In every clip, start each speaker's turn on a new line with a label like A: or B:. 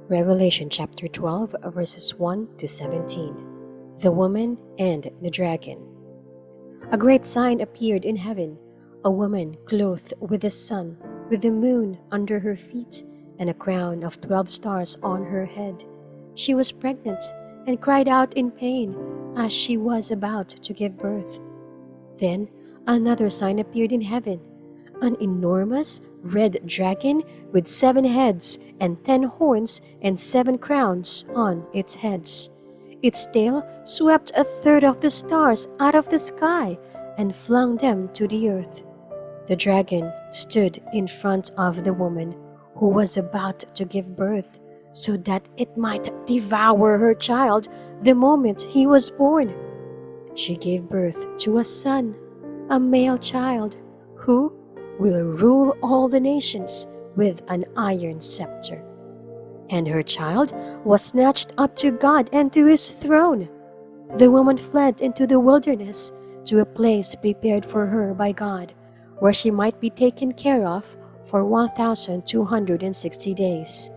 A: Revelation chapter 12, verses 1 to 17. The woman and the dragon. A great sign appeared in heaven, a woman clothed with the sun, with the moon under her feet, and a crown of 12 stars on her head. She was pregnant and cried out in pain as she was about to give birth. Then another sign appeared in heaven, an enormous red dragon with 7 heads and 10 horns and 7 crowns on its heads. Its tail swept a third of the stars out of the sky and flung them to the earth. The dragon stood in front of the woman who was about to give birth, so that it might devour her child the moment he was born. She gave birth to a son, a male child, who will rule all the nations with an iron scepter. And her child was snatched up to God and to his throne. The woman fled into the wilderness to a place prepared for her by God, where she might be taken care of for 1,260 days.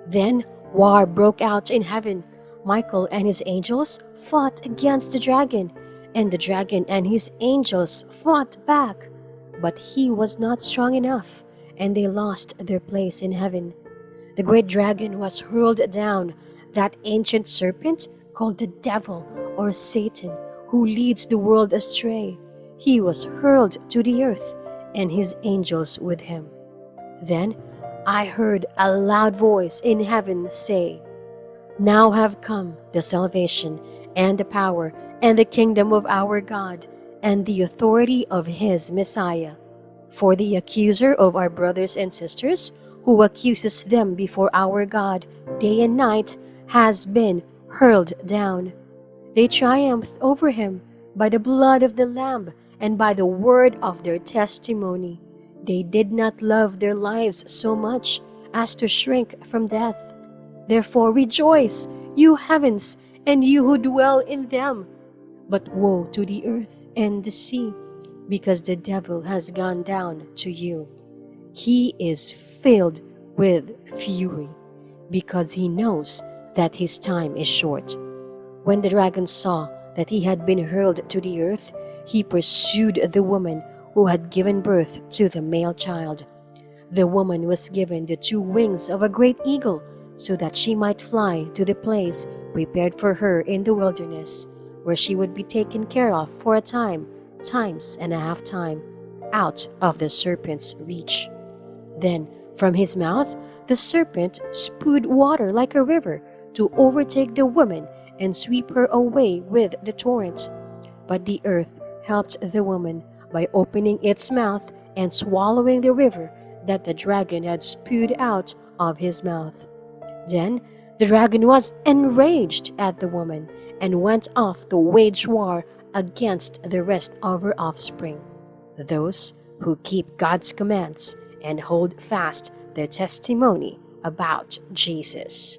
A: Then war broke out in heaven. Michael and his angels fought against the dragon, and the dragon and his angels fought back. But he was not strong enough, and they lost their place in heaven. The great dragon was hurled down, that ancient serpent called the devil or Satan, who leads the world astray. He was hurled to the earth, and his angels with him. Then I heard a loud voice in heaven say, "Now have come the salvation and the power and the kingdom of our God and the authority of his Messiah. For the accuser of our brothers and sisters, who accuses them before our God day and night, has been hurled down. They triumphed over him by the blood of the Lamb and by the word of their testimony. They did not love their lives so much as to shrink from death. Therefore rejoice, you heavens, and you who dwell in them. But woe to the earth and the sea, because the devil has gone down to you. He is filled with fury, because he knows that his time is short." When the dragon saw that he had been hurled to the earth, he pursued the woman who had given birth to the male child. The woman was given the 2 wings of a great eagle, so that she might fly to the place prepared for her in the wilderness, where she would be taken care of for a time, times and a half time, out of the serpent's reach. Then from his mouth the serpent spewed water like a river to overtake the woman and sweep her away with the torrent. But the earth helped the woman by opening its mouth and swallowing the river that the dragon had spewed out of his mouth. Then the dragon was enraged at the woman and went off to wage war against the rest of her offspring, those who keep God's commands and hold fast their testimony about Jesus.